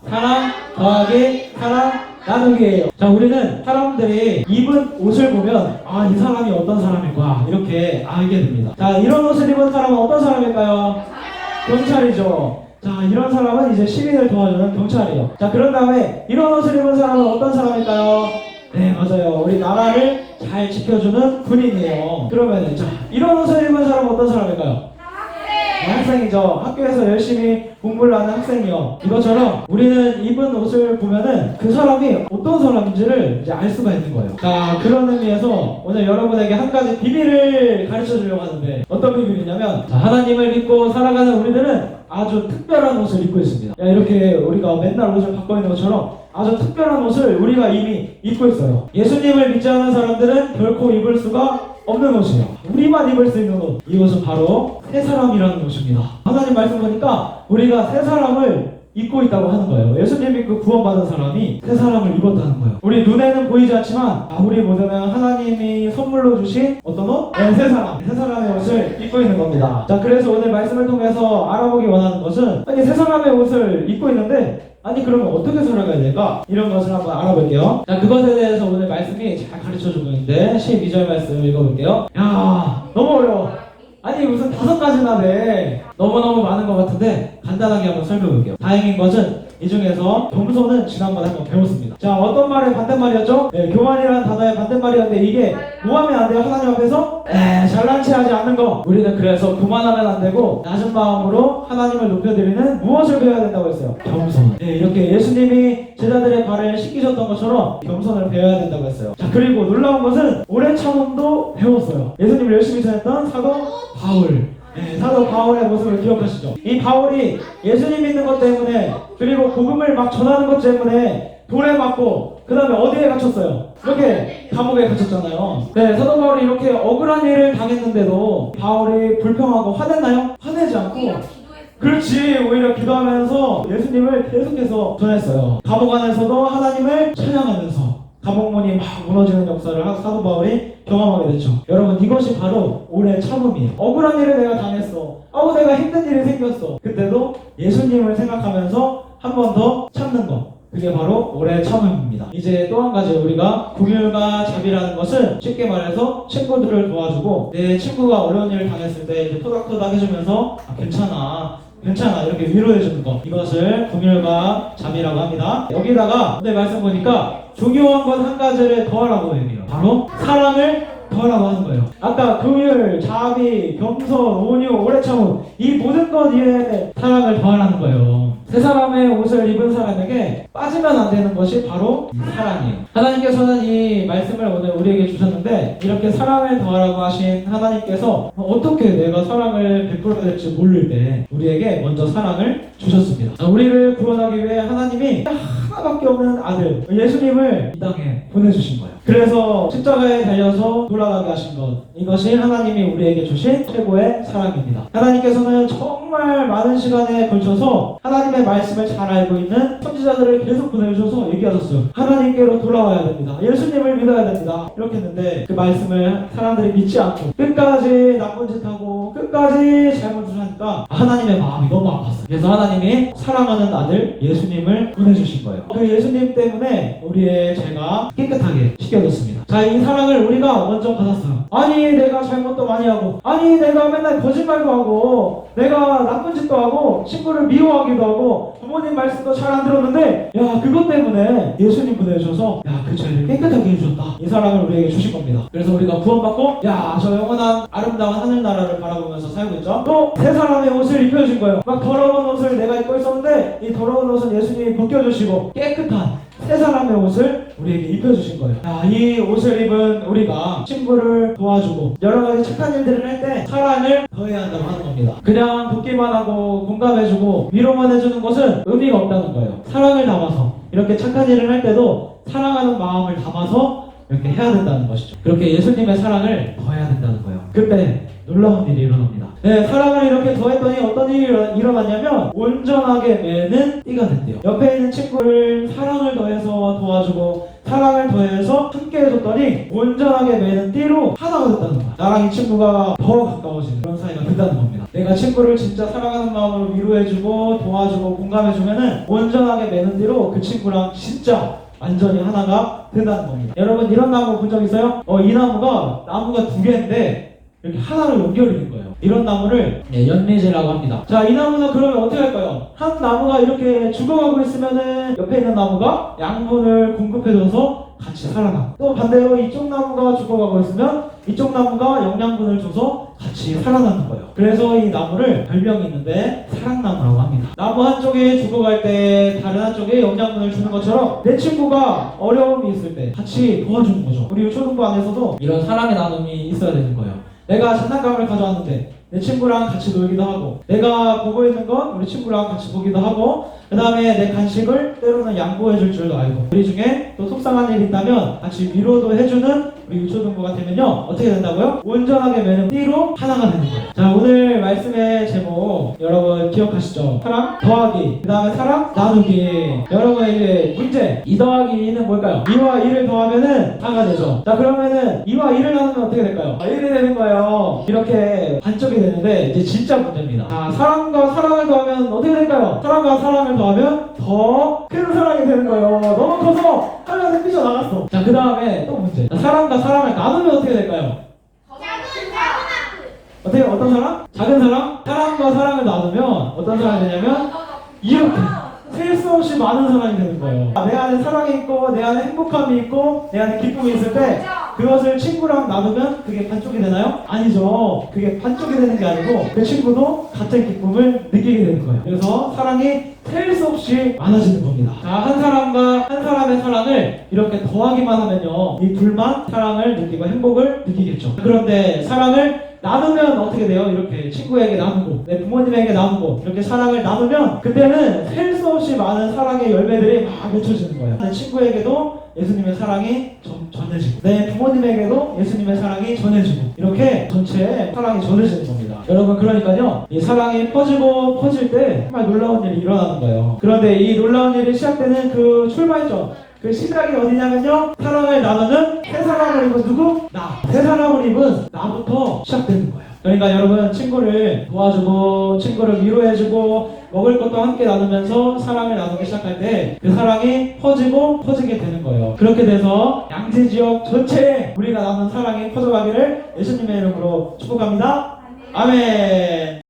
사랑 더하기 사랑 나누기예요. 자, 우리는 사람들이 입은 옷을 보면 이 사람이 어떤 사람일 거야 이렇게 알게 됩니다. 자, 이런 옷을 입은 사람은 어떤 사람일까요? 경찰이죠. 자, 이런 사람은 이제 시민을 도와주는 경찰이에요. 자, 그런 다음에 이런 옷을 입은 사람은 어떤 사람일까요? 네, 맞아요. 우리 나라를 잘 지켜주는 군인이에요. 그러면 자, 이런 옷을 입은 사람은 어떤 사람일까요? 네, 학생이죠. 학교에서 열심히 공부를 하는 학생이요. 이것처럼 우리는 입은 옷을 보면은 그 사람이 어떤 사람인지를 이제 알 수가 있는 거예요. 자, 그런 의미에서 오늘 여러분에게 한 가지 비밀을 가르쳐 주려고 하는데 어떤 비밀이냐면, 자, 하나님을 믿고 살아가는 우리들은 아주 특별한 옷을 입고 있습니다. 이렇게 우리가 맨날 옷을 바꿔 입는 것처럼 아주 특별한 옷을 우리가 이미 입고 있어요. 예수님을 믿지 않은 사람들은 결코 입을 수가 없는 옷이에요. 우리만 입을 수 있는 옷. 이 옷은 바로 새 사람이라는 옷입니다. 하나님 말씀 보니까 우리가 새 사람을 입고 있다고 하는 거예요. 예수님 믿고 구원받은 사람이 새 사람을 입었다는 거예요. 우리 눈에는 보이지 않지만 우리 모두는 하나님이 선물로 주신 어떤 옷? 네, 새 사람. 새 사람의 옷을 입고 있는 겁니다. 자, 그래서 오늘 말씀을 통해서 알아보기 원하는 것은, 아니, 새 사람의 옷을 입고 있는데 그러면 어떻게 살아가야 될까? 이런 것을 한번 알아볼게요. 자, 그것에 대해서 오늘 말씀이 잘 가르쳐주고 있는데 12절 말씀 읽어볼게요. 야, 너무 어려워. 아니, 무슨 5가지나 돼. 너무너무 많은 것 같은데 간단하게 한번 설명해볼게요. 다행인 것은 이 중에서 겸손은 지난번에 한번 배웠습니다. 자, 어떤 말의 반대말이었죠? 네, 교만이라는 단어의 반대말이었는데 이게 뭐 하면 안 돼요? 하나님 앞에서? 잘난 체 하지 않는 거. 우리는 그래서 교만하면 안 되고 낮은 마음으로 하나님을 높여드리는 무엇을 배워야 된다고 했어요? 겸손. 네, 이렇게 예수님이 제자들의 발을 씻기셨던 것처럼 겸손을 배워야 된다고 했어요. 자, 그리고 놀라운 것은 오래 참음도 배웠어요. 예수님을 열심히 전했던 사도 바울. 네, 사도 바울의 모습을 기억하시죠? 이 바울이 예수님 믿는 것 때문에, 그리고 복음을 막 전하는 것 때문에 돌에 맞고 그 다음에 어디에 갇혔어요? 이렇게 감옥에 갇혔잖아요. 네, 사도 바울이 이렇게 억울한 일을 당했는데도 바울이 불평하고 화냈나요? 화내지 않고, 그렇지, 오히려 기도하면서 예수님을 계속해서 전했어요. 감옥 안에서도 하나님을 찬양하면서 감옥문이 막 무너지는 역사를 사도 바울이 경험하게 됐죠. 여러분, 이것이 바로 오래 참음이에요. 억울한 일을 내가 당했어. 내가 힘든 일이 생겼어. 그때도 예수님을 생각하면서 한 번 더 참는 것. 그게 바로 오래 참음입니다. 이제 또 한 가지, 우리가 긍휼과 자비라는 것은 쉽게 말해서 친구들을 도와주고, 내 친구가 어려운 일을 당했을 때 이제 토닥토닥 해주면서 괜찮아 이렇게 위로해주는 것, 이것을 긍휼과 자비라고 합니다. 여기다가 오늘 말씀 보니까 중요한 건 한 가지를 더하라고 얘기해요. 바로 사랑을 더하라고 하는 거예요. 아까 긍휼, 자비, 겸손, 온유, 오래 참음, 이 모든 것 위에 사랑을 더하라는 거예요. 새 사람의 옷을 입은 사람에게 빠지면 안 되는 것이 바로 사랑이에요. 하나님께서는 이 말씀을 오늘 우리에게 주셨는데, 이렇게 사랑을 더하라고 하신 하나님께서 어떻게 내가 사랑을 베풀어야 될지 모를 때 우리에게 먼저 사랑을 주셨습니다. 우리를 구원하기 위해 하나님이 하나밖에 없는 아들 예수님을 이 땅에 보내주신 거예요. 그래서 십자가에 달려서 돌아가게 하신 것, 이것이 하나님이 우리에게 주신 최고의 사랑입니다. 하나님께서는 정말 많은 시간에 걸쳐서 하나님의 말씀을 잘 알고 있는 선지자들을 계속 보내주셔서 얘기하셨어요. 하나님께로 돌아와야 됩니다. 예수님을 믿어야 됩니다. 이렇게 했는데 그 말씀을 사람들이 믿지 않고 끝까지 나쁜 짓 하고 끝까지 잘못을 하니까 하나님의 마음이 너무 아팠어요. 그래서 하나님이 사랑하는 아들 예수님을 보내주신 거예요. 그 예수님 때문에 우리의 죄가 깨끗하게 씻겨졌습니다. 자, 이 사랑을 우리가 먼저 받았어요. 아니, 내가 잘못도 많이 하고, 아니, 내가 맨날 거짓말도 하고, 내가 나쁜 짓도 하고, 친구를 미워하기도 하고, 부모님 말씀도 잘 안 들었는데, 그것 때문에 예수님 보내주셔서 그 죄를 깨끗하게 해주셨다. 이 사랑을 우리에게 주신 겁니다. 그래서 우리가 구원받고 저 영원한 아름다운 하늘나라를 바라보면서 살고 있죠. 또 새 사람의 옷을 입혀주신 거예요. 막 더러운 옷을 내가 입고 있었는데 이 더러운 옷은 예수님이 벗겨주시고 깨끗한 새 사람의 옷을 우리에게 입혀주신 거예요. 이 옷을 입은 우리가 친구를 도와주고 여러 가지 착한 일들을 할 때 사랑을 더해야 한다고 하는 겁니다. 그냥 돕기만 하고 공감해주고 위로만 해주는 것은 의미가 없다는 거예요. 사랑을 담아서 이렇게 착한 일을 할 때도 사랑하는 마음을 담아서 이렇게 해야 된다는 것이죠. 그렇게 예수님의 사랑을 더해야 된다는 거예요. 그때 놀라운 일이 일어납니다. 네, 사랑을 이렇게 더했더니 어떤 일이 일어났냐면 온전하게 매는 띠가 된대요. 옆에 있는 친구를 사랑을 더해서 도와주고 사랑을 더해서 함께 해줬더니 온전하게 매는 띠로 하나가 됐다는 거야. 나랑 이 친구가 더 가까워지는 그런 사이가 된다는 겁니다. 내가 친구를 진짜 사랑하는 마음으로 위로해주고 도와주고 공감해주면은 온전하게 매는 띠로 그 친구랑 진짜 완전히 하나가 된다는 겁니다. 여러분 이런 나무 본 적 있어요? 이 나무가 두 개인데 이렇게 하나로 연결이 된 거예요. 이런 나무를 연매제라고 합니다. 자, 이 나무는 그러면 어떻게 할까요? 한 나무가 이렇게 죽어가고 있으면은 옆에 있는 나무가 양분을 공급해줘서 같이 살아나고, 또 반대로 이쪽 나무가 죽어가고 있으면 이쪽 나무가 영양분을 줘서 같이 살아나는 거예요. 그래서 이 나무를 별명이 있는데 사랑나무라고 합니다. 나무 한쪽이 죽어갈 때 다른 한쪽에 영양분을 주는 것처럼 내 친구가 어려움이 있을 때 같이 도와주는 거죠. 우리 초등부 안에서도 이런 사랑의 나눔이 있어야 되는 거예요. 내가 장난감을 가져왔는데 내 친구랑 같이 놀기도 하고, 내가 보고 있는 건 우리 친구랑 같이 보기도 하고, 그 다음에 내 간식을 때로는 양보해 줄 줄도 알고, 우리 중에 또 속상한 일이 있다면 같이 위로도 해주는 우리 유초등부가 되면요 어떻게 된다고요? 온전하게 매는 띠로 하나가 되는 거예요. 자, 오늘 말씀의 제목 여러분 기억하시죠? 사랑 더하기, 그 다음에 사랑 나누기. 여러분에게 문제, 2 더하기 2는 뭘까요? 2와 2를 더하면은 4가 되죠. 자, 그러면은 2와 2를 나누면 어떻게 될까요? 1이 되는 거예요. 이렇게 반쪽이 되는데 이제 진짜 문제입니다. 자, 사랑과 사랑을 더하면 어떻게 될까요? 사랑과 사랑을 더하면 더 큰 사랑이 되는 거예요. 너무 커서 화면에 삐져나갔어. 자, 그 다음에 또 문제. 자, 사랑과 사랑을 나누면 어떻게 될까요? 어떻게, 어떤 사랑? 작은 사랑? 사랑과 사랑을 나누면 어떤 사랑이 되냐면 이렇게 셀 수 없이 많은 사랑이 되는 거예요. 내 안에 사랑이 있고 내 안에 행복함이 있고 내 안에 기쁨이 있을 때 그것을 친구랑 나누면 그게 반쪽이 되나요? 아니죠. 그게 반쪽이 되는 게 아니고 그 친구도 같은 기쁨을 느끼게 되는 거예요. 그래서 사랑이 셀 수 없이 많아지는 겁니다. 자, 한 사람과 한 사람의 사랑을 이렇게 더하기만 하면요 이 둘만 사랑을 느끼고 행복을 느끼겠죠. 그런데 사랑을 나누면 어떻게 돼요? 이렇게 친구에게 나누고 내 부모님에게 나누고 이렇게 사랑을 나누면 그때는 셀 수 없이 많은 사랑의 열매들이 막 맺혀지는 거예요. 내 친구에게도 예수님의 사랑이 전해지고 내 부모님에게도 예수님의 사랑이 전해지고 이렇게 전체에 사랑이 전해지는 겁니다. 여러분 그러니까요 이 사랑이 퍼지고 퍼질 때 정말 놀라운 일이 일어나는 거예요. 그런데 이 놀라운 일이 시작되는 그 출발점, 그 시작이 어디냐면요 사랑을 나누는 새 사람을 입은 누구? 나. 새 사람을 입은 나부터 시작되는 거예요. 그러니까 여러분 친구를 도와주고 친구를 위로해주고 먹을 것도 함께 나누면서 사랑을 나누기 시작할 때 그 사랑이 퍼지고 퍼지게 되는 거예요. 그렇게 돼서 양재 지역 전체에 우리가 나눈 사랑이 퍼져가기를 예수님의 이름으로 축복합니다. 아멘.